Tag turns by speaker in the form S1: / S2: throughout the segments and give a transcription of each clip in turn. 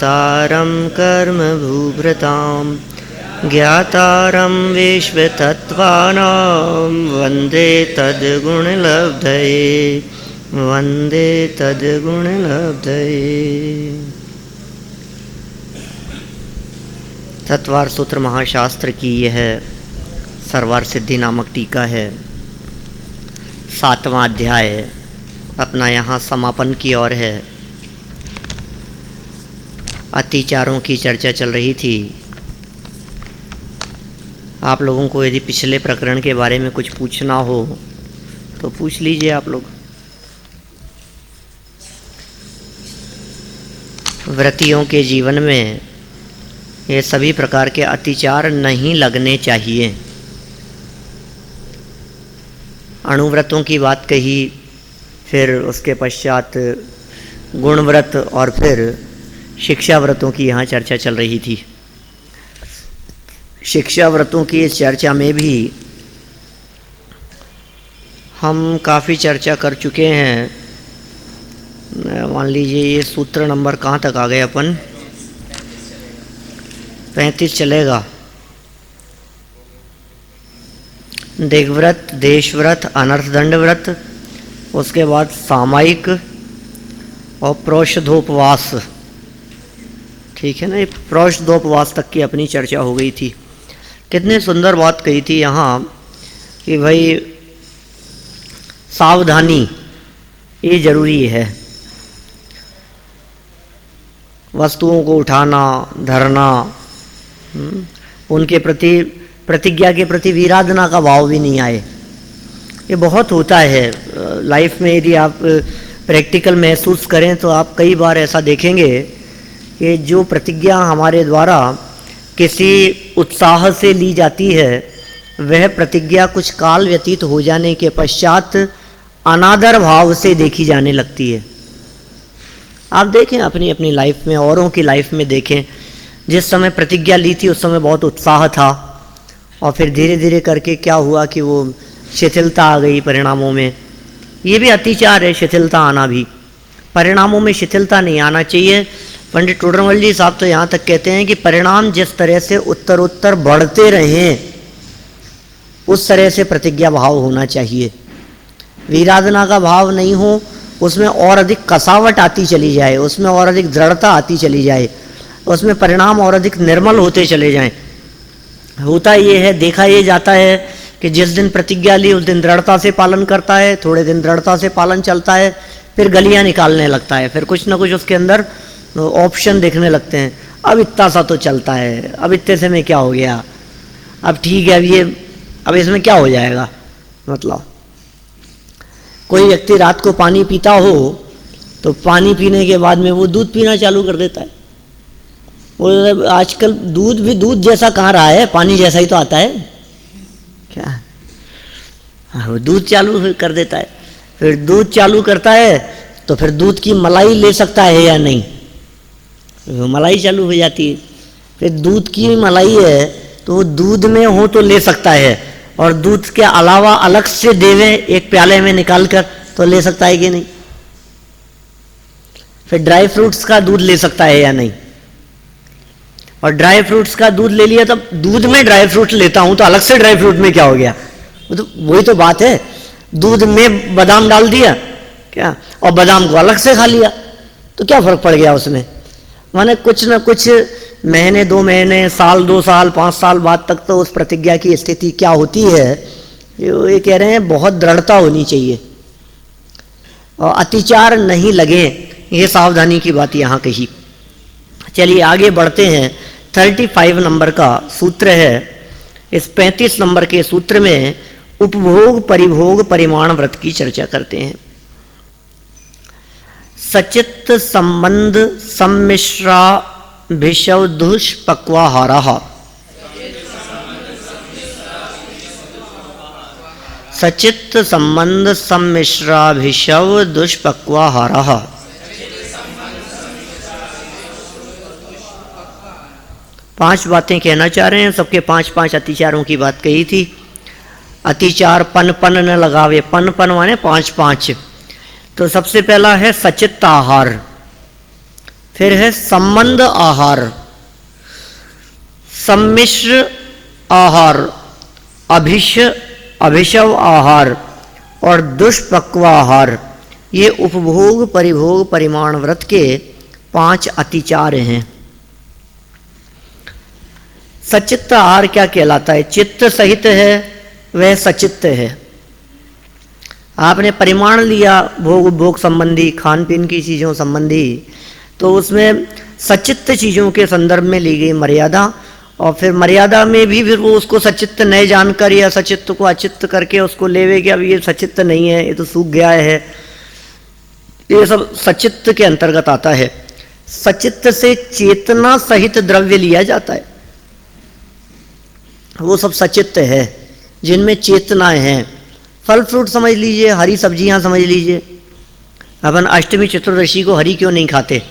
S1: भर्तारं कर्म भूभृतां ज्ञातारं विश्वतत्त्वानां वन्दे तद्गुणलब्धये वन्दे तद्गुणलब्धये। तत्वार सूत्र महाशास्त्र की यह सर्वार सिद्धि नामक टीका है। 7वां अध्याय अपना यहाँ समापन की ओर है। अतिचारों की चर्चा चल रही थी। आप लोगों को यदि पिछले प्रकरण के बारे में कुछ पूछना हो तो पूछ लीजिए आप लोग। व्रतियों के जीवन में ये सभी प्रकार के अतिचार नहीं लगने चाहिए। अणुव्रतों की बात कही, फिर उसके पश्चात गुणव्रत और फिर शिक्षा व्रतों की यहाँ चर्चा चल रही थी। शिक्षा व्रतों की इस चर्चा में भी हम काफ़ी चर्चा कर चुके हैं। मान लीजिए ये सूत्र नंबर कहाँ तक आ गए अपन? 35 चलेगा। दिग्व्रत, देशव्रत, अनर्थदंड व्रत, उसके बाद सामायिक और प्रोषधोपवास। ठीक है ना, ये प्रोषधोपवास तक की अपनी चर्चा हो गई थी। कितनी सुंदर बात कही थी यहाँ कि भाई सावधानी ये जरूरी है। वस्तुओं को उठाना, धरना, उनके प्रति प्रतिज्ञा के प्रति विराधना का भाव भी नहीं आए। ये बहुत होता है लाइफ में। यदि आप प्रैक्टिकल महसूस करें तो आप कई बार ऐसा देखेंगे कि जो प्रतिज्ञा हमारे द्वारा किसी उत्साह से ली जाती है, वह प्रतिज्ञा कुछ काल व्यतीत हो जाने के पश्चात अनादर भाव से देखी जाने लगती है। आप देखें अपनी अपनी लाइफ में, औरों की लाइफ में देखें। जिस समय प्रतिज्ञा ली थी उस समय बहुत उत्साह था और फिर धीरे धीरे करके क्या हुआ कि वो शिथिलता आ गई परिणामों में। ये भी अतिचार है, शिथिलता आना भी। परिणामों में शिथिलता नहीं आना चाहिए। पंडित टोडरमल जी साहब तो यहाँ तक कहते हैं कि परिणाम जिस तरह से उत्तरोत्तर बढ़ते रहें उस तरह से प्रतिज्ञा भाव होना चाहिए। विराधना का भाव नहीं हो, उसमें और अधिक कसावट आती चली जाए, उसमें और अधिक दृढ़ता आती चली जाए, उसमें परिणाम और अधिक निर्मल होते चले जाएं। होता ये है, देखा ये जाता है कि जिस दिन प्रतिज्ञा ली उस दिन दृढ़ता से पालन करता है, थोड़े दिन दृढ़ता से पालन चलता है, फिर गलियां निकालने लगता है, फिर कुछ ना कुछ उसके अंदर ऑप्शन देखने लगते हैं। अब इतना सा तो चलता है, अब इतने से में क्या हो गया, अब ठीक है, अब इसमें क्या हो जाएगा। मतलब कोई व्यक्ति रात को पानी पीता हो तो पानी पीने के बाद में वो दूध पीना चालू कर देता है। वो आजकल दूध भी दूध जैसा कहाँ रहा है, पानी जैसा ही तो आता है क्या। वो दूध चालू कर देता है। फिर दूध चालू करता है तो फिर दूध की मलाई ले सकता है या नहीं, वो मलाई चालू हो जाती है। फिर दूध की मलाई है तो वो दूध में हो तो ले सकता है, और दूध के अलावा अलग से देवे एक प्याले में निकाल कर तो ले सकता है कि नहीं। फिर ड्राई फ्रूट्स का दूध ले सकता है या नहीं, और ड्राई फ्रूट्स का दूध ले लिया तब दूध में ड्राई फ्रूट लेता हूं तो अलग से ड्राई फ्रूट में क्या हो गया। तो वही तो बात है, दूध में बादाम डाल दिया क्या और बादाम को अलग से खा लिया तो क्या फर्क पड़ गया उसमें। माने कुछ ना कुछ महीने, 2 महीने, साल, 2 साल, 5 साल बाद तक तो उस प्रतिज्ञा की स्थिति क्या होती है, ये कह रहे हैं बहुत दृढ़ता होनी चाहिए और अतिचार नहीं लगे, ये सावधानी की बात यहाँ कही। चलिए आगे बढ़ते हैं। 35 नंबर का सूत्र है। इस 35 नंबर के सूत्र में उपभोग परिभोग परिमाण व्रत की चर्चा करते हैं। सचित्त संबंध सम्मिश्रा भिषव दुष्पक्वाहारः। सचित्त संबंध सम्मिश्रा भिषव दुष्पक्वाहारः। पांच बातें कहना चाह रहे हैं, सबके 5-5 अतिचारों की बात कही थी। अतिचार पन पन न लगावे, पन पन माने 5-5। तो सबसे पहला है सचित्त आहार, फिर है संबंध आहार, सम्मिश्र आहार, अभिशव आहार और दुष्पक्व आहार। ये उपभोग परिभोग परिमाण व्रत के 5 अतिचार हैं। सचित्त आहार क्या कहलाता है? चित्त सहित है वह सचित्त है। आपने परिमाण लिया भोग उपभोग संबंधी, खान पीन की चीज़ों संबंधी, तो उसमें सचित्त चीज़ों के संदर्भ में ली गई मर्यादा, और फिर मर्यादा में भी फिर वो उसको सचित्त नहीं जानकर या सचित्त को अचित्त करके उसको लेवे कि अब ये सचित्त नहीं है, ये तो सूख गया है, ये सब सचित्त के अंतर्गत आता है। सचित्त से चेतना सहित द्रव्य लिया जाता है, वो सब सचित्त है जिनमें चेतनाएं हैं। फल फ्रूट समझ लीजिए, हरी सब्जियां समझ लीजिए। अपन अष्टमी चतुर्दशी को हरी क्यों नहीं खाते?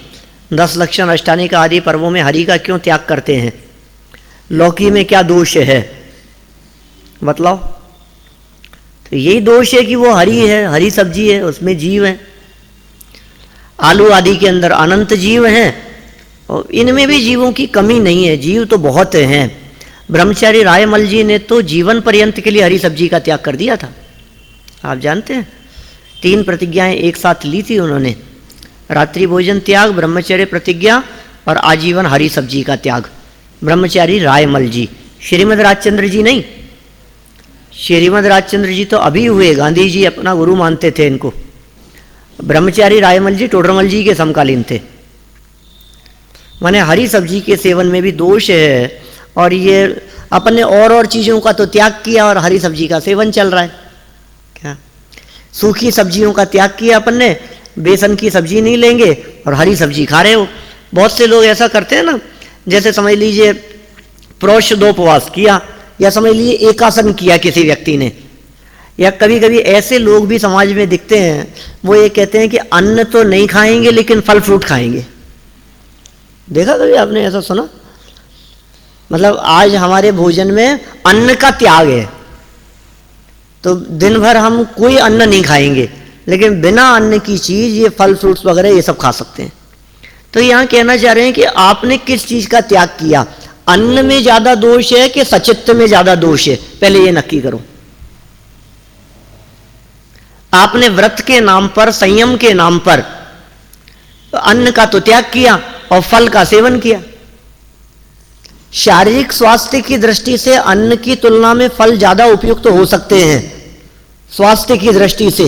S1: 10 लक्षण अष्टानिक आदि पर्वों में हरी का क्यों त्याग करते हैं? लौकी में क्या दोष है बतलाओ? तो यही दोष है कि वो हरी है, हरी सब्जी है, उसमें जीव है। आलू आदि के अंदर अनंत जीव हैं और इनमें भी जीवों की कमी नहीं है, जीव तो बहुत हैं। ब्रह्मचारी रायमल जी ने तो जीवन पर्यंत के लिए हरी सब्जी का त्याग कर दिया था, आप जानते हैं। 3 प्रतिज्ञाएं एक साथ ली थी उन्होंने, रात्रि भोजन त्याग, ब्रह्मचर्य प्रतिज्ञा और आजीवन हरी सब्जी का त्याग। ब्रह्मचारी रायमल जी, श्रीमद राजचंद्र जी नहीं। श्रीमद राजचंद्र जी तो अभी हुए, गांधी जी अपना गुरु मानते थे इनको। ब्रह्मचारी रायमल जी टोडरमल जी के समकालीन थे। माने हरी सब्जी के सेवन में भी दोष है, और ये अपने और चीज़ों का तो त्याग किया और हरी सब्जी का सेवन चल रहा है। क्या सूखी सब्जियों का त्याग किया अपन ने, बेसन की सब्जी नहीं लेंगे और हरी सब्जी खा रहे हो। बहुत से लोग ऐसा करते हैं ना, जैसे समझ लीजिए प्रोषदोपवास किया, या समझ लीजिए एकासन किया किसी व्यक्ति ने, या कभी कभी ऐसे लोग भी समाज में दिखते हैं, वो ये कहते हैं कि अन्न तो नहीं खाएंगे लेकिन फल फ्रूट खाएंगे। देखा कभी आपने ऐसा सुना? मतलब आज हमारे भोजन में अन्न का त्याग है, तो दिन भर हम कोई अन्न नहीं खाएंगे, लेकिन बिना अन्न की चीज ये फल फ्रूट्स वगैरह ये सब खा सकते हैं। तो यहाँ कहना चाह रहे हैं कि आपने किस चीज का त्याग किया? अन्न में ज्यादा दोष है कि सचित्त में ज्यादा दोष है? पहले ये नक्की करो। आपने व्रत के नाम पर, संयम के नाम पर अन्न का तो त्याग किया और फल का सेवन किया। शारीरिक स्वास्थ्य की दृष्टि से अन्न की तुलना में फल ज्यादा उपयुक्त हो सकते हैं स्वास्थ्य की दृष्टि से,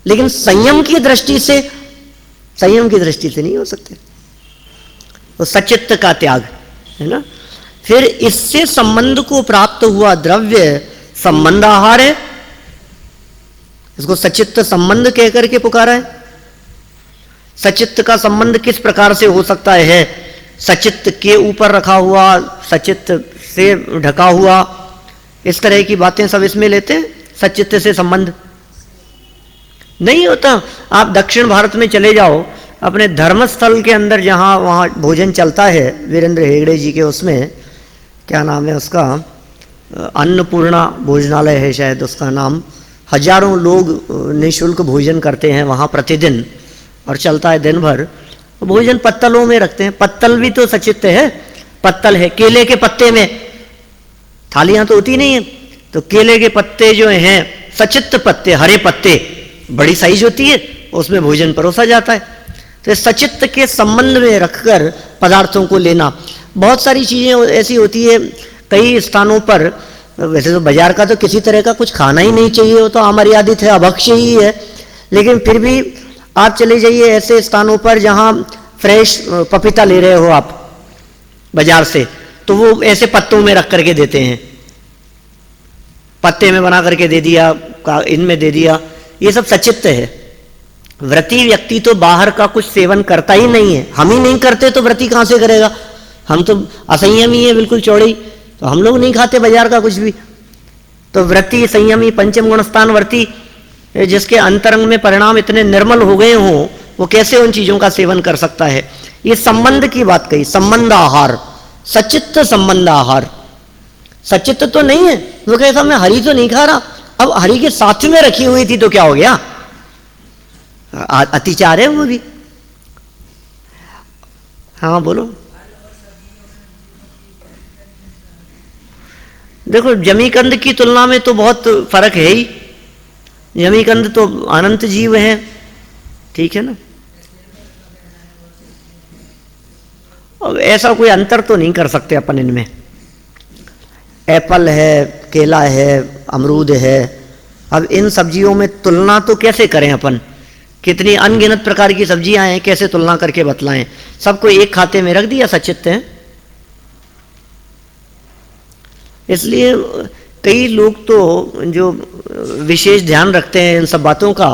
S1: लेकिन संयम की दृष्टि से नहीं हो सकते। तो सचित्त का त्याग है ना। फिर इससे संबंध को प्राप्त हुआ द्रव्य संबंध आहार है, इसको सचित्त संबंध कहकर के पुकारा है। सचित्त का संबंध किस प्रकार से हो सकता है? सचित्त के ऊपर रखा हुआ, सचित्त से ढका हुआ, इस तरह की बातें सब इसमें लेते हैं। सचित्त से संबंध नहीं होता। आप दक्षिण भारत में चले जाओ, अपने धर्मस्थल के अंदर जहाँ वहाँ भोजन चलता है, वीरेंद्र हेगड़े जी के उसमें क्या नाम है उसका, अन्नपूर्णा भोजनालय है शायद उसका नाम। हजारों लोग निःशुल्क भोजन करते हैं वहाँ प्रतिदिन, और चलता है दिन भर। भोजन पत्तलों में रखते हैं। पत्तल भी तो सचित्त है, पत्तल है केले के पत्ते में, थालियां तो होती नहीं है, तो केले के पत्ते जो हैं सचित्त पत्ते, हरे पत्ते, बड़ी साइज होती है, उसमें भोजन परोसा जाता है। तो सचित्त के संबंध में रखकर पदार्थों को लेना। बहुत सारी चीजें ऐसी होती है कई स्थानों पर, वैसे तो बाजार का तो किसी तरह का कुछ खाना ही नहीं चाहिए, वो तो अमर्यादित है, अभक्ष्य ही है, लेकिन फिर भी आप चले जाइए ऐसे स्थानों पर जहाँ फ्रेश पपीता ले रहे हो आप बाजार से, तो वो ऐसे पत्तों में रख करके देते हैं, पत्ते में बना करके दे दिया, इनमें दे दिया। ये सब सचित्त है। व्रती व्यक्ति तो बाहर का कुछ सेवन करता ही नहीं है। हम ही नहीं करते तो व्रती कहाँ से करेगा? हम तो असंयमी है बिल्कुल चौड़ी, तो हम लोग नहीं खाते बाजार का कुछ भी। तो व्रती संयमी पंचम गुण स्थान व्रती, जिसके अंतरंग में परिणाम इतने निर्मल हो गए हों, वो कैसे उन चीजों का सेवन कर सकता है? ये संबंध की बात कही, संबंध आहार, सचित्त संबंध आहार। सचित्त तो नहीं है, वो कहता मैं हरी तो नहीं खा रहा, अब हरी के साथ में रखी हुई थी तो क्या हो गया? अतिचार है वो भी। हाँ बोलो। देखो जमीकंद की तुलना में तो बहुत फर्क है ही। जमीकंद तो अनंत जीव हैं, ठीक है ना। और ऐसा कोई अंतर तो नहीं कर सकते अपन इनमें। एप्पल है, केला है, अमरूद है, अब इन सब्जियों में तुलना तो कैसे करें अपन? कितनी अनगिनत प्रकार की सब्जियां हैं, कैसे तुलना करके बतलाएं? सबको एक खाते में रख दिया सचित्त है। इसलिए कई लोग तो जो विशेष ध्यान रखते हैं इन सब बातों का,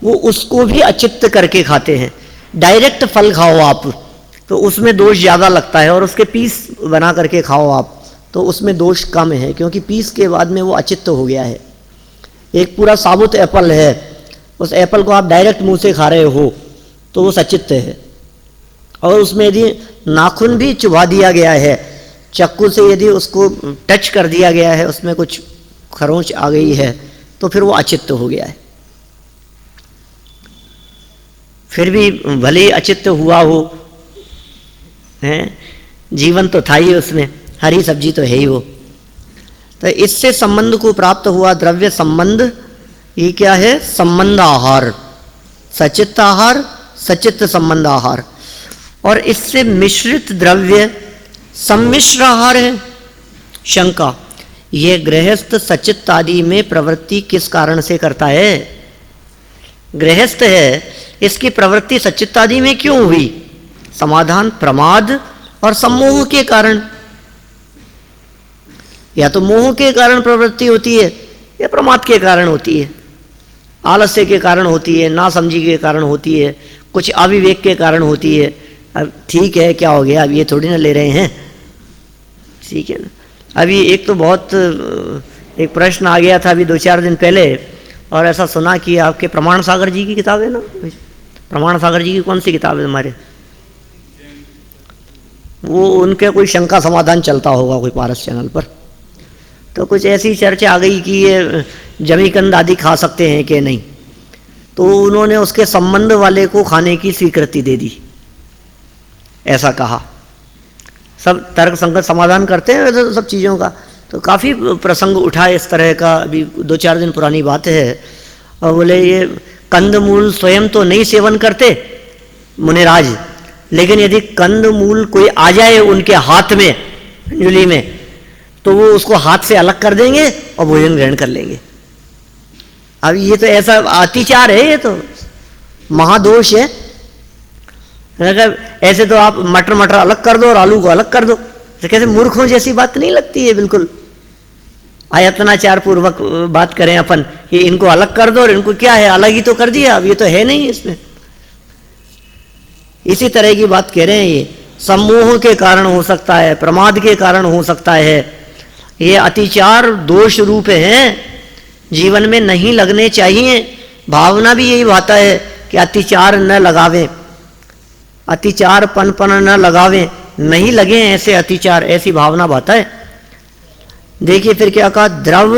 S1: वो उसको भी अचित्त करके खाते हैं। डायरेक्ट फल खाओ आप तो उसमें दोष ज़्यादा लगता है, और उसके पीस बना करके खाओ आप तो उसमें दोष कम है, क्योंकि पीस के बाद में वो अचित्त हो गया है। एक पूरा साबुत एप्पल है, उस एप्पल को आप डायरेक्ट मुंह से खा रहे हो तो वो सचित्त है। और उसमें यदि नाखून भी चुभा दिया गया है, चाकू से यदि उसको टच कर दिया गया है, उसमें कुछ खरोंच आ गई है, तो फिर वो अचित्त हो गया है। फिर भी भले ही अचित्त हुआ हो, हैं, जीवन तो था ही उसमें, हरी सब्जी तो है ही वो। तो इससे संबंध को प्राप्त हुआ द्रव्य संबंध, ये क्या है? संबंध आहार, सचित्त आहार, सचित्त संबंध आहार। और इससे मिश्रित द्रव्य सम्मिश्र आहार है। शंका, ये गृहस्थ सचित्त आदि में प्रवृत्ति किस कारण से करता है? गृहस्थ है, इसकी प्रवृत्ति सचित्त आदि में क्यों हुई? समाधान, प्रमाद और सम्मोह के कारण। या तो मोह के कारण प्रवृत्ति होती है, या प्रमाद के कारण होती है, आलस्य के कारण होती है, नासमझी के कारण होती है, कुछ अविवेक के कारण होती है। अब ठीक है, क्या हो गया, अब ये थोड़ी ना ले रहे हैं, ठीक है ना। अभी एक तो बहुत एक प्रश्न आ गया था अभी 2-4 दिन पहले, और ऐसा सुना कि आपके प्रमाण सागर जी की किताब है ना, प्रमाण सागर जी की कौन सी किताब है हमारे, वो उनके कोई शंका समाधान चलता होगा कोई पारस चैनल पर। तो कुछ ऐसी चर्चा आ गई कि ये जमीकंद आदि खा सकते हैं कि नहीं, तो उन्होंने उसके संबंध वाले को खाने की स्वीकृति दे दी, ऐसा कहा। सब तर्क संगत समाधान करते हैं तो सब चीज़ों का, तो काफ़ी प्रसंग उठा इस तरह का, अभी 2-4 दिन पुरानी बात है। और बोले ये कंदमूल स्वयं तो नहीं सेवन करते मुनिराज, लेकिन यदि कंदमूल कोई आ जाए उनके हाथ में, अंजुली में, तो वो उसको हाथ से अलग कर देंगे और भोजन ग्रहण कर लेंगे। अब ये तो ऐसा अतिचार है, ये तो महादोष है। अगर ऐसे तो आप मटर अलग कर दो और आलू को अलग कर दो, तो कैसे मूर्खों जैसी बात नहीं लगती है? बिल्कुल आयतनाचार पूर्वक बात करें अपन कि इनको अलग कर दो, और इनको क्या है, अलग ही तो कर दिया, अब ये तो है नहीं इसमें। इसी तरह की बात कह रहे हैं, ये सम्मोह के कारण हो सकता है, प्रमाद के कारण हो सकता है। ये अतिचार दोष रूप हैं, जीवन में नहीं लगने चाहिए। भावना भी यही भाता है कि अतिचार न लगावें, अतिचार पन न लगावें, नहीं लगे ऐसे अतिचार, ऐसी भावना भाता है। देखिए फिर क्या कहा, द्रव,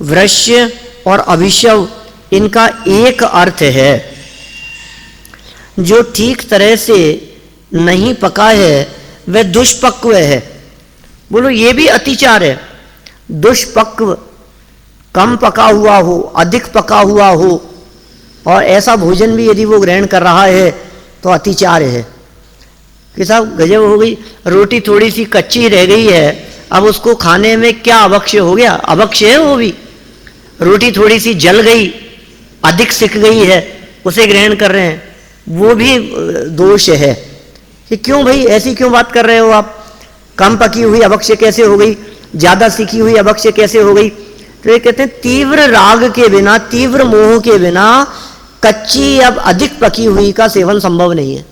S1: वृश्य और अभिशव, इनका एक अर्थ है, जो ठीक तरह से नहीं पका है वह दुष्पक्व है। बोलो ये भी अतिचार है। दुष्पक्व, कम पका हुआ हो, अधिक पका हुआ हो, और ऐसा भोजन भी यदि वो ग्रहण कर रहा है तो अतिचार है कि साहब गजब हो गई, रोटी थोड़ी सी कच्ची रह गई है, अब उसको खाने में क्या अभक्ष्य हो गया? अभक्ष्य है वो भी। रोटी थोड़ी सी जल गई, अधिक सिक गई है, उसे ग्रहण कर रहे हैं, वो भी दोष है। कि क्यों भाई ऐसी क्यों बात कर रहे हो आप? कम पकी हुई अभक्ष्य कैसे हो गई, ज्यादा सीखी हुई अभक्ष्य कैसे हो गई? तो ये कहते हैं तीव्र राग के बिना, तीव्र मोह के बिना कच्ची अब अधिक पकी हुई का सेवन संभव नहीं है,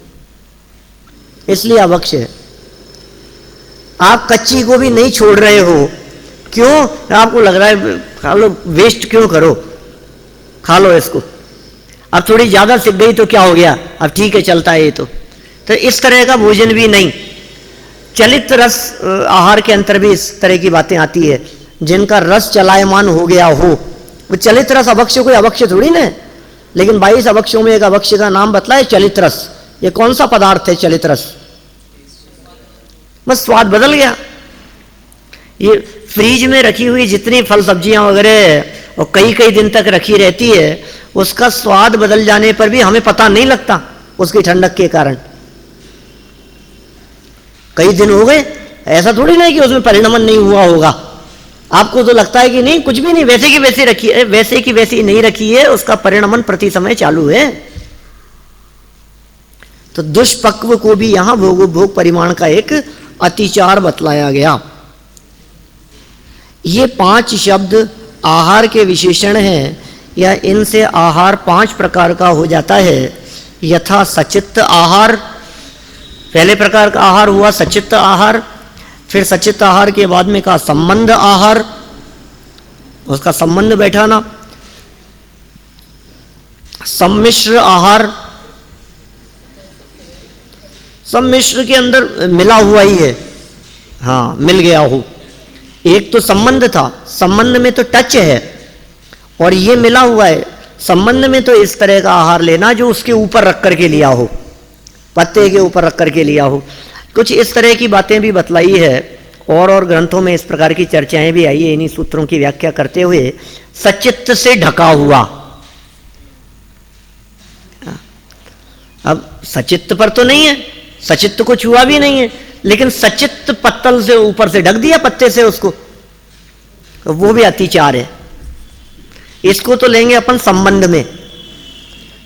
S1: इसलिए अभक्ष्य है। आप कच्ची को भी नहीं छोड़ रहे हो, क्यों? आपको लग रहा है खा लो, वेस्ट क्यों करो, खा लो इसको। अब थोड़ी ज्यादा सिक गई तो क्या हो गया, अब ठीक है चलता है ये तो इस तरह का भोजन भी नहीं। चलित रस आहार के अंतर भी इस तरह की बातें आती है, जिनका रस चलायमान हो गया हो। वो चलित रस अभक्ष्य कोई अभक्ष्य थोड़ी ना, लेकिन 22 अभक्ष्यों में एक अभक्ष्य का नाम बतलाए, चलित रस। ये कौन सा पदार्थ है चलित रस? बस स्वाद बदल गया। ये फ्रीज में रखी हुई जितनी फल सब्जियां वगैरह और कई कई दिन तक रखी रहती है, उसका स्वाद बदल जाने पर भी हमें पता नहीं लगता उसकी ठंडक के कारण। कई दिन हो गए, ऐसा थोड़ी ना कि उसमें परिणमन नहीं हुआ होगा। आपको तो लगता है कि नहीं, कुछ भी नहीं, वैसे की वैसी रखी है, वैसे की वैसी नहीं रखी है, उसका परिणमन प्रति समय चालू है। तो दुष्पक्व को भी यहां भोग परिमाण का एक अतिचार बतलाया गया। ये 5 शब्द आहार के विशेषण हैं, या इनसे आहार 5 प्रकार का हो जाता है। यथा सचित्त आहार, पहले प्रकार का आहार हुआ सचित्त आहार। फिर सचित्त आहार के बाद में कहा संबंध आहार, उसका संबंध बैठाना। सम्मिश्र आहार, सम्मिश्र के अंदर मिला हुआ ही है, हाँ मिल गया हो। एक तो संबंध था, संबंध में तो टच है, और ये मिला हुआ है। संबंध में तो इस तरह का आहार लेना जो उसके ऊपर रख करके लिया हो, पत्ते के ऊपर रख करके लिया हो। कुछ इस तरह की बातें भी बतलाई है, और ग्रंथों में इस प्रकार की चर्चाएं भी आई है। इन्हीं सूत्रों की व्याख्या करते हुए सचित्त से ढका हुआ, अब सचित्त पर तो नहीं है, सचित्त को छुआ भी नहीं है, लेकिन सचित्त पत्तल से ऊपर से ढक दिया पत्ते से उसको, वो भी अतिचार है। इसको तो लेंगे अपन संबंध में,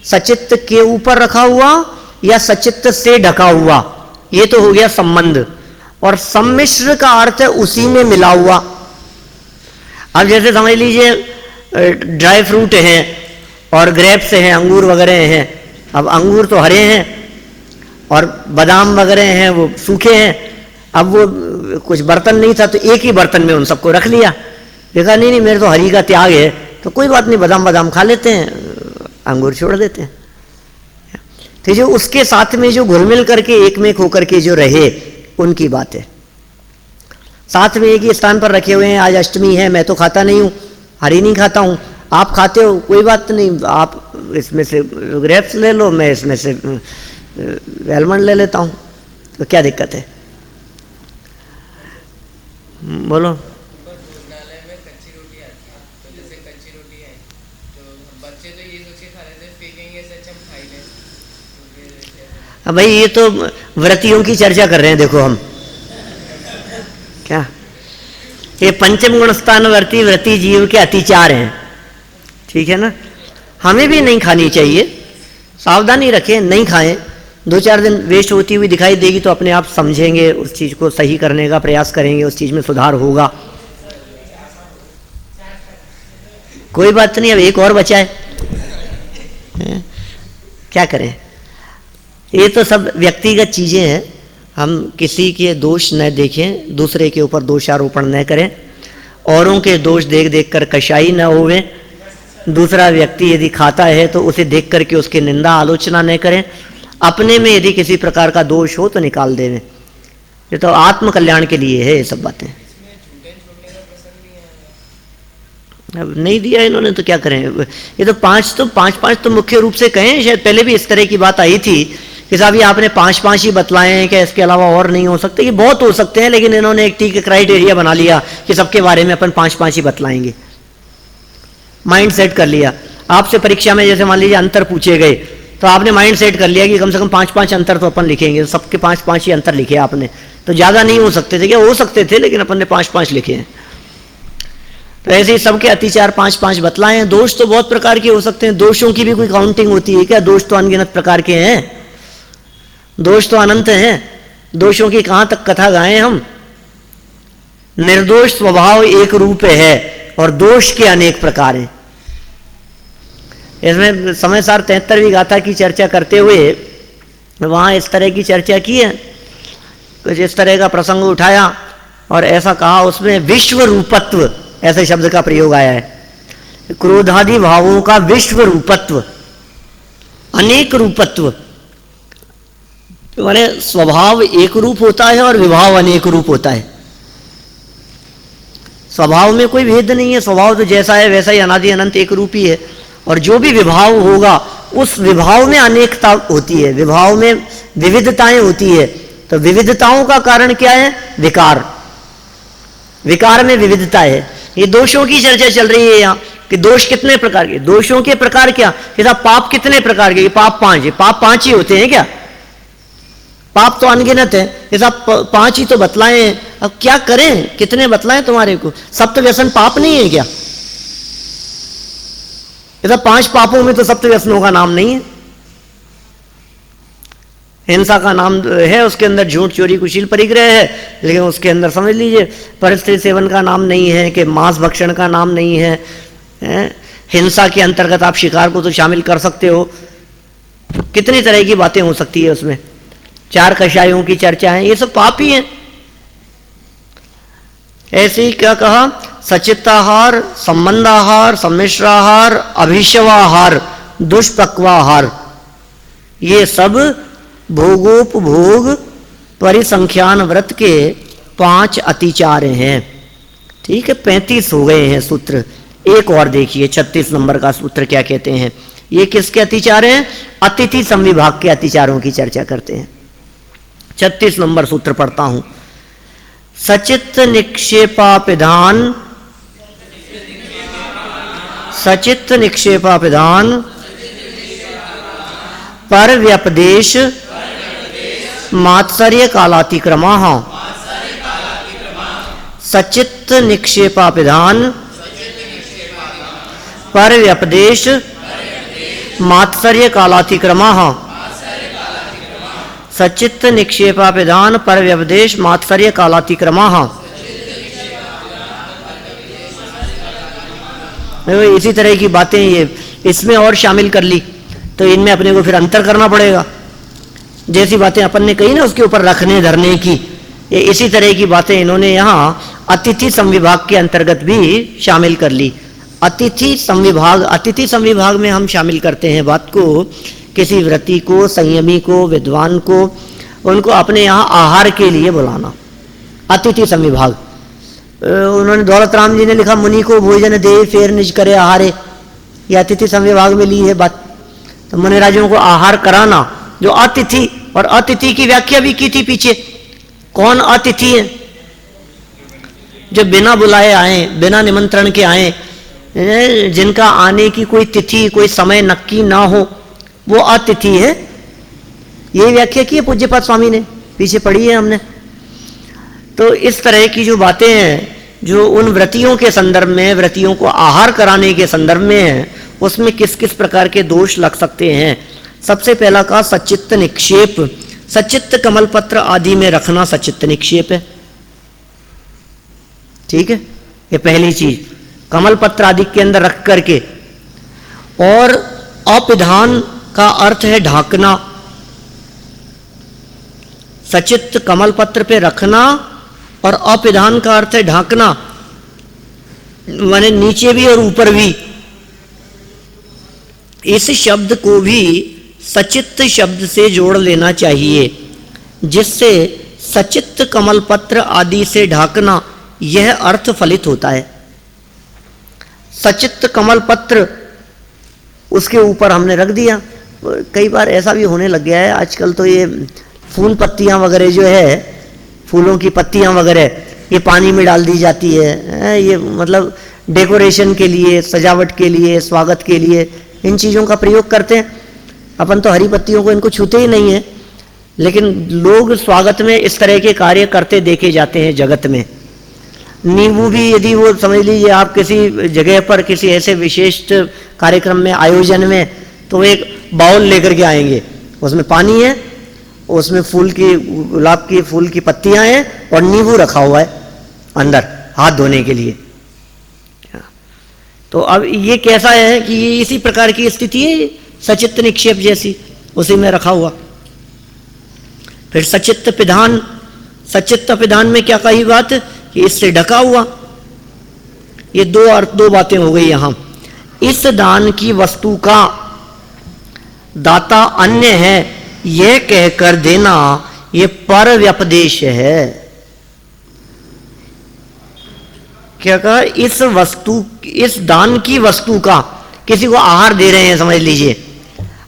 S1: सचित्त के ऊपर रखा हुआ या सचित्त से ढका हुआ, ये तो हो गया संबंध। और सम्मिश्र का अर्थ है उसी में मिला हुआ। अब जैसे समझ लीजिए ड्राई फ्रूट हैं और ग्रेप्स हैं, अंगूर वगैरह हैं। अब अंगूर तो हरे हैं और बादाम वगैरह हैं वो सूखे हैं। अब वो कुछ बर्तन नहीं था तो एक ही बर्तन में उन सबको रख लिया, देखा नहीं मेरे तो हरी का त्याग है, तो कोई बात नहीं, बादाम खा लेते हैं, अंगूर छोड़ देते हैं। तो जो उसके साथ में जो घुलमिल करके एक में होकर के जो रहे, उनकी बात है। साथ में एक ही स्थान पर रखे हुए हैं, आज अष्टमी है, मैं तो खाता नहीं हूँ, हरी नहीं खाता हूँ, आप खाते हो, कोई बात नहीं, आप इसमें से ग्रेप्स ले लो, मैं इसमें से एलमंड ले लेता हूँ, तो क्या दिक्कत है? बोलो।
S2: भोजनालय में कच्ची रोटी आती है, तो जैसे कच्ची रोटी है तो बच्चे तो ये सोच के खा लेते हैं फेंकेंगे, इससे अच्छा हम खा ही लें।
S1: भाई ये तो व्रतियों की चर्चा कर रहे हैं, देखो हम क्या, ये पंचम गुण स्थान व्रती जीव के अतिचार हैं, ठीक है ना। हमें भी नहीं खानी चाहिए, सावधानी रखें, नहीं खाएं। 2-4 दिन वेस्ट होती हुई दिखाई देगी तो अपने आप समझेंगे, उस चीज़ को सही करने का प्रयास करेंगे, उस चीज़ में सुधार होगा। कोई बात नहीं, अब एक और बचा है, क्या करें। ये तो सब व्यक्तिगत चीज़ें हैं, हम किसी के दोष न देखें, दूसरे के ऊपर दोषारोपण न करें, औरों के दोष देख देख कर कशाई न होवे। दूसरा व्यक्ति यदि खाता है तो उसे देख करके उसकी निंदा आलोचना न करें। अपने में यदि किसी प्रकार का दोष हो तो निकाल देवें। ये तो आत्म कल्याण के लिए है ये सब बातें। अब नहीं दिया इन्होंने तो क्या करें। ये तो पांच तो मुख्य रूप से कहें, शायद पहले भी इस तरह की बात आई थी कि साहब ये आपने 5 ही बतलाए हैं, क्या इसके अलावा और नहीं हो सकते? ये बहुत हो सकते हैं, लेकिन इन्होंने एक ठीक क्राइटेरिया बना लिया कि सबके बारे में अपन 5 ही बतलाएंगे। माइंड सेट कर लिया। आपसे परीक्षा में जैसे मान लीजिए अंतर पूछे गए तो आपने माइंड सेट कर लिया कि कम से कम 5 अंतर तो अपन लिखेंगे, सबके 5 ही अंतर लिखे आपने, तो ज़्यादा नहीं हो सकते थे क्या? हो सकते थे, लेकिन अपन ने 5 लिखे हैं। तो ऐसे ही सबके अतिचार 5 बतलाए हैं। दोष तो बहुत प्रकार के हो सकते हैं, दोषों की भी कोई काउंटिंग होती है क्या? दोष तो अनगिनत प्रकार के हैं, दोष तो अनंत हैं, दोषों की कहाँ तक कथा गाएं हम। निर्दोष स्वभाव एक रूप है और दोष के अनेक प्रकार हैं। इसमें समय सार 73वीं गाथा की चर्चा करते हुए वहाँ इस तरह की चर्चा की है, कुछ इस तरह का प्रसंग उठाया और ऐसा कहा, उसमें विश्व रूपत्व ऐसे शब्द का प्रयोग आया है। क्रोधादि भावों का विश्व रूपत्व, अनेक रूपत्व, माने स्वभाव एक रूप होता है और विभाव अनेक रूप होता है। स्वभाव में कोई भेद नहीं है, स्वभाव तो जैसा है वैसा ही अनादि अनंत एक रूप ही है। और जो भी विभाव होगा उस विभाव में अनेकता होती है, विभाव में विविधताएं होती है। तो विविधताओं का कारण क्या है? विकार। विकार में विविधता है। ये दोषों की चर्चा चल रही है यहाँ कि दोष कितने प्रकार के, दोषों के प्रकार क्या कि साहब पाप कितने प्रकार के? पाप 5 है। पाप 5 ही होते हैं क्या? पाप तो अनगिनत है। ये साहब 5 ही तो बतलाए हैं। अब क्या करें, कितने बतलाएं तुम्हारे को? सप्त व्यसन पाप नहीं है क्या? ये साहब 5 पापों में तो सप्त व्यसनों का नाम नहीं है। हिंसा का नाम है, उसके अंदर झूठ चोरी कुशील परिग्रह है, लेकिन उसके अंदर समझ लीजिए परस्त्री सेवन का नाम नहीं है, कि मांस भक्षण का नाम नहीं है। हिंसा के अंतर्गत आप शिकार को तो शामिल कर सकते हो। कितनी तरह की बातें हो सकती है उसमें। 4 कषायों की चर्चा है, ये सब पाप ही है। ऐसे ही क्या कहा? सचित्ताहार, संबंधाहार, सम्मिश्राहार, अभिशवाहार, दुष्पक्वाहार, ये सब भोगोपभोग परिसंख्यान व्रत के 5 अतिचार हैं। ठीक है, 35 हो गए हैं सूत्र। एक और देखिए 36 नंबर का सूत्र क्या कहते हैं। ये किसके अतिचार हैं? अतिथि संविभाग के अतिचारों की चर्चा करते हैं। 36 नंबर सूत्र पढ़ता हूं। सचित्त निक्षेपापिधान, सचित्त निक्षेपापिधान पर व्यपदेश मात्सर्य कालातिक्रमाः। सचित्त निक्षेपापिधान पर व्यपदेश मात्सर्य कालातिक्रमाः। सचित्त निक्षेपापिधान पर व्यपदेश मात्सर्य कालातिक्रमाः। इसी तरह की बातें ये इसमें और शामिल कर ली तो इनमें अपने को फिर अंतर करना पड़ेगा। जैसी बातें अपन ने कही ना उसके ऊपर रखने धरने की, ये इसी तरह की बातें इन्होंने यहाँ अतिथि संविभाग के अंतर्गत भी शामिल कर ली। अतिथि संविभाग में हम शामिल करते हैं बात को, किसी व्रती को, संयमी को, विद्वान को, उनको अपने यहाँ आहार के लिए बुलाना। अतिथि संविभाग। उन्होंने दौलत राम जी ने लिखा, मुनि को भोजन दे फेर निज करे आहारे। ये अतिथि संविभाग में ली है बात। तो मुनिराजों को आहार कराना, जो अतिथि, और अतिथि की व्याख्या भी की थी पीछे। कौन अतिथि है? जो बिना बुलाए आए, बिना निमंत्रण के आए, जिनका आने की कोई तिथि, कोई समय नक्की ना हो, वो अतिथि है। ये व्याख्या की है पूज्यपाद स्वामी ने, पीछे पढ़ी है हमने। तो इस तरह की जो बातें हैं, जो उन व्रतियों के संदर्भ में, व्रतियों को आहार कराने के संदर्भ में है, उसमें किस किस प्रकार के दोष लग सकते हैं। सबसे पहला का सचित्त निक्षेप। सचित्त कमल पत्र आदि में रखना सचित्त निक्षेप है। ठीक है, ये पहली चीज, कमल पत्र आदि के अंदर रख करके। और अपिधान का अर्थ है ढाकना। सचित्त कमल पत्र पे रखना और अपिधान का अर्थ है ढाकना, माने नीचे भी और ऊपर भी। इस शब्द को भी सचित्त शब्द से जोड़ लेना चाहिए, जिससे सचित्त कमल पत्र आदि से ढाकना यह अर्थ फलित होता है। सचित्त कमल पत्र उसके ऊपर हमने रख दिया। कई बार ऐसा भी होने लग गया है आजकल, तो ये फूल पत्तियां वगैरह जो है, फूलों की पत्तियां वगैरह, ये पानी में डाल दी जाती है। ये मतलब डेकोरेशन के लिए, सजावट के लिए, स्वागत के लिए इन चीज़ों का प्रयोग करते हैं। अपन तो हरी पत्तियों को इनको छूते ही नहीं है, लेकिन लोग स्वागत में इस तरह के कार्य करते देखे जाते हैं जगत में। नींबू भी, यदि वो समझ लीजिए आप किसी जगह पर किसी ऐसे विशिष्ट कार्यक्रम में, आयोजन में, तो एक बाउल लेकर के आएंगे, उसमें पानी है, उसमें फूल की, गुलाब की फूल की पत्तियां हैं और नींबू रखा हुआ है अंदर हाथ धोने के लिए। तो अब ये कैसा है कि ये इसी प्रकार की स्थिति है, सचित्त निक्षेप जैसी, उसी में रखा हुआ। फिर सचित्त पिधान। सचित्त पिधान में क्या कही बात कि इससे ढका हुआ। ये दो बातें हो गई यहां। इस दान की वस्तु का दाता अन्य है यह कहकर देना, यह पर व्यपदेश है। क्या कहा? इस दान की वस्तु का, किसी को आहार दे रहे हैं समझ लीजिए।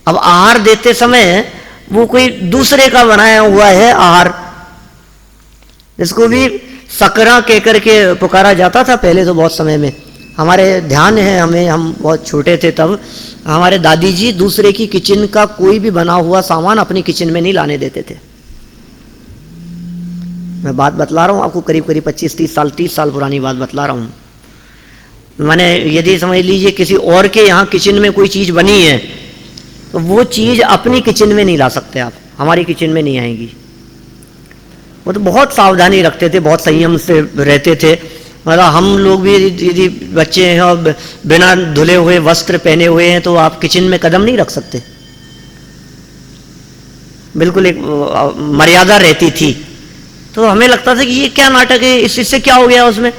S1: अब आहार देते समय वो कोई दूसरे का बनाया हुआ है आहार, इसको भी सकरा कह करके पुकारा जाता था पहले तो बहुत समय में। हमारे ध्यान है, हम बहुत छोटे थे तब हमारे दादी जी दूसरे की किचन का कोई भी बना हुआ सामान अपनी किचन में नहीं लाने देते थे। मैं बात बतला रहा हूँ आपको, करीब करीब 25-30 साल पुरानी बात बतला रहा हूँ। मैंने यदि समझ लीजिए किसी और के यहाँ किचन में कोई चीज़ बनी है तो वो चीज़ अपनी किचन में नहीं ला सकते आप, हमारी किचन में नहीं आएगी। वो तो बहुत सावधानी रखते थे, बहुत संयम से रहते थे। मतलब हम लोग भी यदि बच्चे हैं और बिना धुले हुए वस्त्र पहने हुए हैं तो आप किचन में कदम नहीं रख सकते। बिल्कुल एक मर्यादा रहती थी। तो हमें लगता था कि ये क्या नाटक है, इससे क्या हो गया उसमें।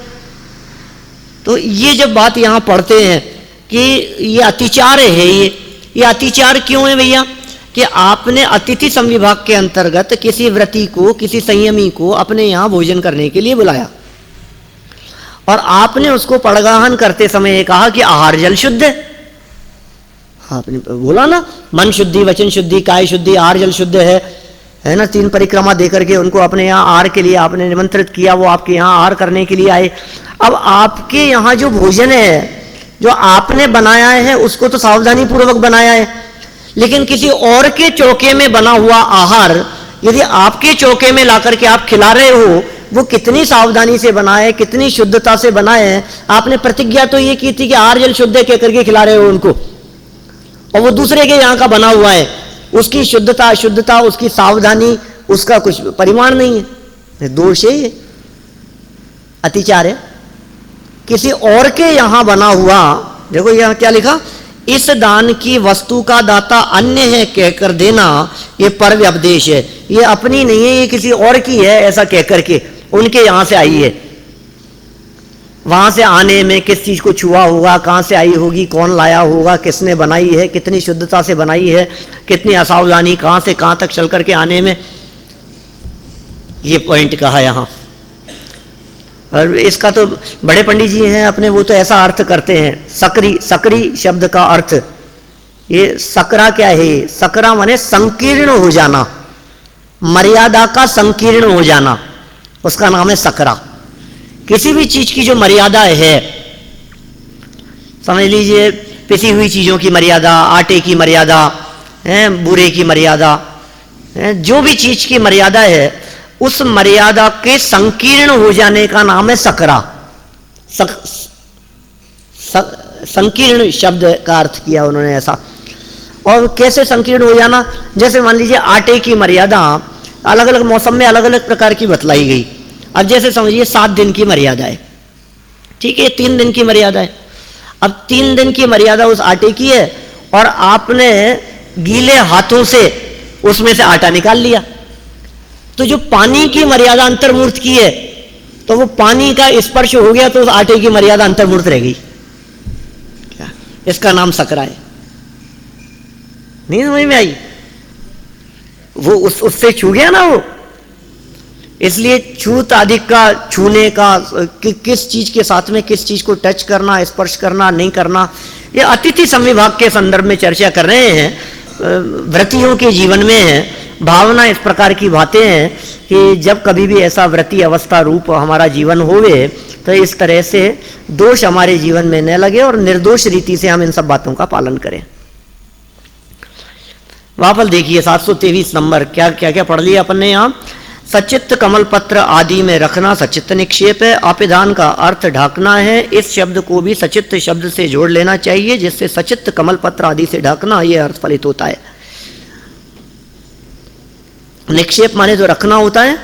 S1: तो ये जब बात यहाँ पढ़ते हैं कि ये अतिचार है, ये अतिचार क्यों है भैया, कि आपने अतिथि संविभाग के अंतर्गत किसी व्रती को, किसी संयमी को अपने यहाँ भोजन करने के लिए बुलाया और आपने उसको पड़गाहन करते समय कहा कि आहार जल शुद्ध है। आपने बोला ना, मन शुद्धि, वचन शुद्धि, काय शुद्धि, आहार जल शुद्ध है ना। 3 परिक्रमा देकर के उनको अपने यहाँ आहार के लिए आपने निमंत्रित किया, वो आपके यहाँ आहार करने के लिए आए। अब आपके यहाँ जो भोजन है जो आपने बनाया है उसको तो सावधानी पूर्वक बनाया है, लेकिन किसी और के चौके में बना हुआ आहार यदि आपके चौके में लाकर के आप खिला रहे हो, वो कितनी सावधानी से बनाए, कितनी शुद्धता से बनाए हैं। आपने प्रतिज्ञा तो ये की थी कि आहार जल शुद्ध है कह करके खिला रहे हो उनको, और वो दूसरे के यहाँ का बना हुआ है, उसकी शुद्धता अशुद्धता, उसकी सावधानी, उसका कुछ परिमाण नहीं है। दोष है ये, अतिचार है। किसी और के यहाँ बना हुआ, देखो यहाँ क्या लिखा, इस दान की वस्तु का दाता अन्य है कहकर देना, ये पर व्यपदेश है। ये अपनी नहीं है, ये किसी और की है ऐसा कहकर के उनके यहाँ से आई है। वहां से आने में किस चीज को छुआ होगा, कहां से आई होगी, कौन लाया होगा, किसने बनाई है, कितनी शुद्धता से बनाई है, कितनी असावधानी, कहां से कहां तक चल करके आने में, ये पॉइंट कहा यहां। और इसका तो बड़े पंडित जी हैं अपने, वो तो ऐसा अर्थ करते हैं, सकरी, सकरी शब्द का अर्थ, ये सकरा क्या है, सकरा माने संकीर्ण हो जाना, मर्यादा का संकीर्ण हो जाना, उसका नाम है सकरा। किसी भी चीज की जो मर्यादा है, समझ लीजिए पिसी हुई चीजों की मर्यादा, आटे की मर्यादा है, बूरे की मर्यादा है, जो भी चीज की मर्यादा है उस मर्यादा के संकीर्ण हो जाने का नाम है सकरा। संकीर्ण शब्द का अर्थ किया उन्होंने ऐसा। और कैसे संकीर्ण हो जाना, जैसे मान लीजिए आटे की मर्यादा अलग अलग मौसम में अलग अलग प्रकार की बतलाई गई। अब जैसे समझिए 7 दिन की मर्यादा है, ठीक है, 3 दिन की मर्यादा है। अब 3 दिन की मर्यादा उस आटे की है और आपने गीले हाथों से उसमें से आटा निकाल लिया, तो जो पानी की मर्यादा अंतर्मूर्त की है, तो वो पानी का स्पर्श हो गया तो उस आटे की मर्यादा अंतर्मूर्त रह गई। क्या इसका नाम सकरा है? नहीं समझ में आई? वो उससे छू गया ना वो। इसलिए छूत आदि का, छूने का, किस चीज के साथ में किस चीज को टच करना, स्पर्श करना, नहीं करना, ये अतिथि संविभाग के संदर्भ में चर्चा कर रहे हैं। व्रतियों के जीवन में है भावना इस प्रकार की बातें हैं कि जब कभी भी ऐसा व्रती अवस्था रूप हमारा जीवन होवे तो इस तरह से दोष हमारे जीवन में न लगे और निर्दोष रीति से हम इन सब बातों का पालन करें। वापस देखिए 723 नंबर, क्या क्या क्या पढ़ लिया अपन ने यहाँ। सचित्त कमल पत्र आदि में रखना सचित्त निक्षेप है। आपिधान का अर्थ ढाकना है। इस शब्द को भी सचित्त शब्द से जोड़ लेना चाहिए, जिससे सचित्त कमल पत्र आदि से ढाकना ये अर्थ फलित होता है। निक्षेप माने तो रखना होता है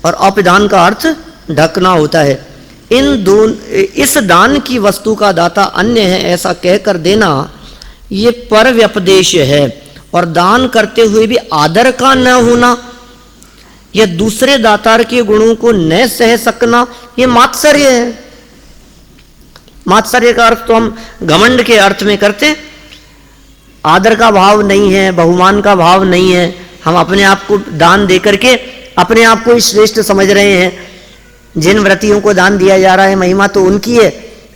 S1: और अपिधान का अर्थ ढकना होता है। इस दान की वस्तु का दाता अन्य है ऐसा कहकर देना ये पर व्यपदेश है। और दान करते हुए भी आदर का न होना या दूसरे दातार के गुणों को न सह सकना ये मात्सर्य है। मात्सर्य का अर्थ तो हम घमंड के अर्थ में करते, आदर का भाव नहीं है, बहुमान का भाव नहीं है, हम अपने आप को दान दे करके अपने आप को ही श्रेष्ठ समझ रहे हैं। जिन व्रतियों को दान दिया जा रहा है महिमा तो उनकी है,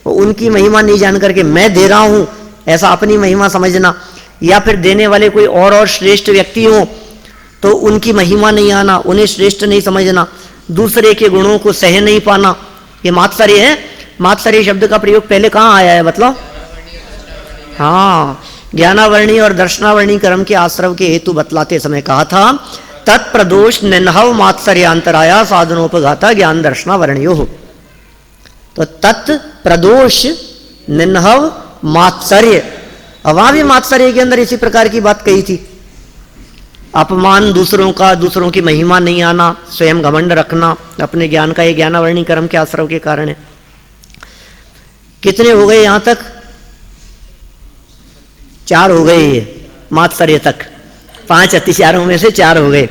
S1: उनकी महिमा नहीं जान करके मैं दे रहा हूं ऐसा अपनी महिमा समझना, या फिर देने वाले कोई और श्रेष्ठ व्यक्ति हो तो उनकी महिमा नहीं आना, उन्हें श्रेष्ठ नहीं समझना। दूसरे के गुणों को सह नहीं पाना, ये मात्सर्य है। मात्सर्य शब्द का प्रयोग पहले कहाँ आया है मतलब? हाँ, ज्ञानावर्णी और दर्शनावर्णी कर्म के आश्रव के हेतु बतलाते समय कहा था, तत्प्रदोष निन्हव मात्सर्यांतराया साधनोपघाता ज्ञान दर्शनावर्णियो हो। तो तत्प्रदोष निन्हव मात्सर्य, वहां भी मात्सर्य के अंदर इसी प्रकार की बात कही थी। अपमान दूसरों का, दूसरों की महिमा नहीं आना, स्वयं घमंड रखना अपने ज्ञान का, ये ज्ञानावर्णी कर्म के आश्रव के कारण है। कितने हो गए यहां तक? 4 हो गए ये मात्सर्य तक, 5 अतिचारों में से 4 हो गए।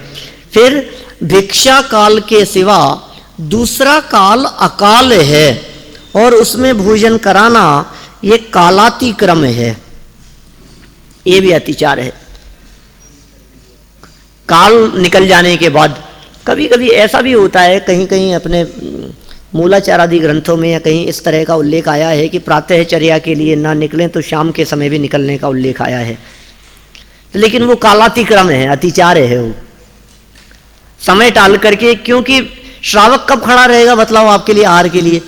S1: फिर भिक्षा काल के सिवा दूसरा काल अकाल है और उसमें भोजन कराना ये कालातिक्रम है, ये भी अतिचार है। काल निकल जाने के बाद कभी कभी ऐसा भी होता है, कहीं कहीं अपने मूलाचार आदि ग्रंथों में या कहीं इस तरह का उल्लेख आया है कि प्रातःचर्या के लिए ना निकलें तो शाम के समय भी निकलने का उल्लेख आया है। लेकिन वो कालातिक्रम है, अतिचार है वो, समय टाल करके। क्योंकि श्रावक कब खड़ा रहेगा बतलाओ आपके लिए आहार के लिए?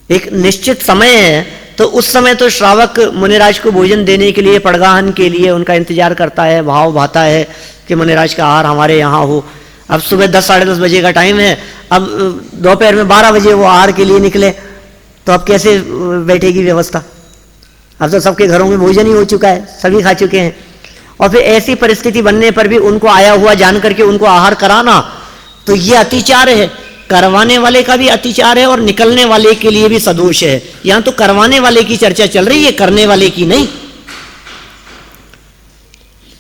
S1: एक निश्चित समय है, तो उस समय तो श्रावक मुनिराज को भोजन देने के लिए, पड़गाहन के लिए उनका इंतजार करता है, भाव भाता है कि मुनिराज का आहार हमारे यहाँ हो। अब सुबह 10 साढ़े 10 बजे का टाइम है, अब दोपहर में 12 बजे वो आहार के लिए निकले, तो अब कैसे बैठेगी व्यवस्था? अब तो सबके घरों में भोजन ही हो चुका है, सभी खा चुके हैं। और फिर ऐसी परिस्थिति बनने पर भी उनको आया हुआ जान करके उनको आहार कराना, तो ये अतिचार है। करवाने वाले का भी अतिचार है और निकलने वाले के लिए भी सदोष है। यहां तो करवाने वाले की चर्चा चल रही है, करने वाले की नहीं।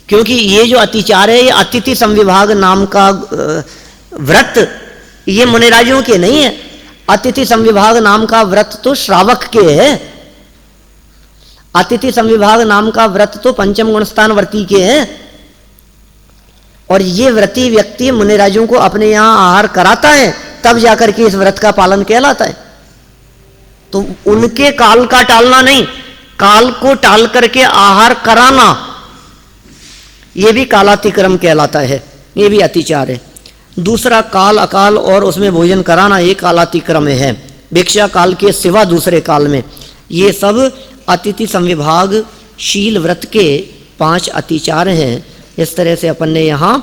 S1: क्योंकि ये जो अतिचार है, ये अतिथि संविभाग नाम का व्रत ये मुनिराजों के नहीं है। अतिथि संविभाग नाम का व्रत तो श्रावक के है। अतिथि संविभाग नाम का व्रत तो पंचम गुणस्थान व्रती के हैं। और ये व्रती व्यक्ति मुनिराजों को अपने यहां आहार कराता है, तब जाकर के इस व्रत का पालन कहलाता है। तो उनके काल का टालना नहीं, काल को टाल करके आहार कराना, यह भी कालातिक्रम कहलाता है, यह भी अतिचार है। दूसरा काल अकाल और उसमें भोजन कराना, ये कालातिक्रम है। भिक्षा काल के सिवा दूसरे काल में, ये सब अतिथि संविभाग शील व्रत के 5 अतिचार हैं। इस तरह से अपन ने यहाँ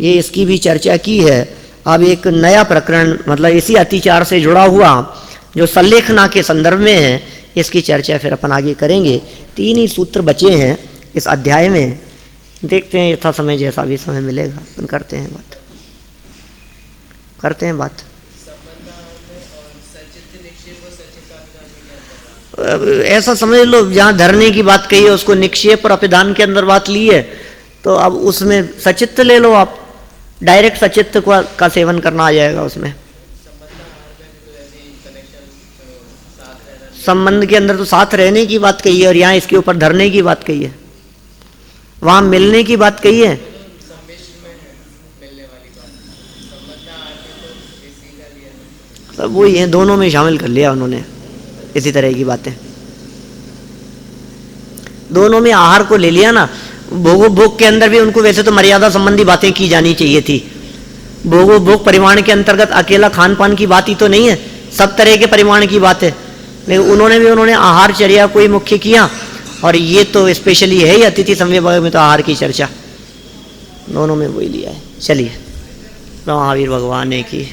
S1: ये इसकी भी चर्चा की है। अब एक नया प्रकरण, मतलब इसी अतिचार से जुड़ा हुआ, जो सल्लेखना के संदर्भ में है, इसकी चर्चा फिर अपन आगे करेंगे। 3 ही सूत्र बचे हैं इस अध्याय में। देखते हैं यथा समय, जैसा भी समय मिलेगा अपन करते हैं बात। ऐसा समझ लो, जहाँ धरने की बात कही है उसको निक्षेप और अपिदान के अंदर बात ली है, तो अब उसमें सचित्त ले लो आप, डायरेक्ट सचित्त का सेवन करना आ जाएगा उसमें। संबंध के अंदर तो साथ रहने की बात कही है, और यहाँ इसके ऊपर धरने की बात कही है, वहां मिलने की बात कही है। सब वही है, दोनों में शामिल कर लिया उन्होंने इसी तरह की बातें। दोनों में आहार को ले लिया ना। भोगो भोग के अंदर भी उनको वैसे तो मर्यादा संबंधी बातें की जानी चाहिए थी। भोगो भोग परिमाण के अंतर्गत अकेला खान पान की बात ही तो नहीं है, सब तरह के परिमाण की बात है। लेकिन उन्होंने आहार चर्या को ही मुख्य किया, और ये तो स्पेशली है ही अतिथि संविभाग में तो आहार की चर्चा, दोनों में वही लिया है। चलिए, महावीर भगवान की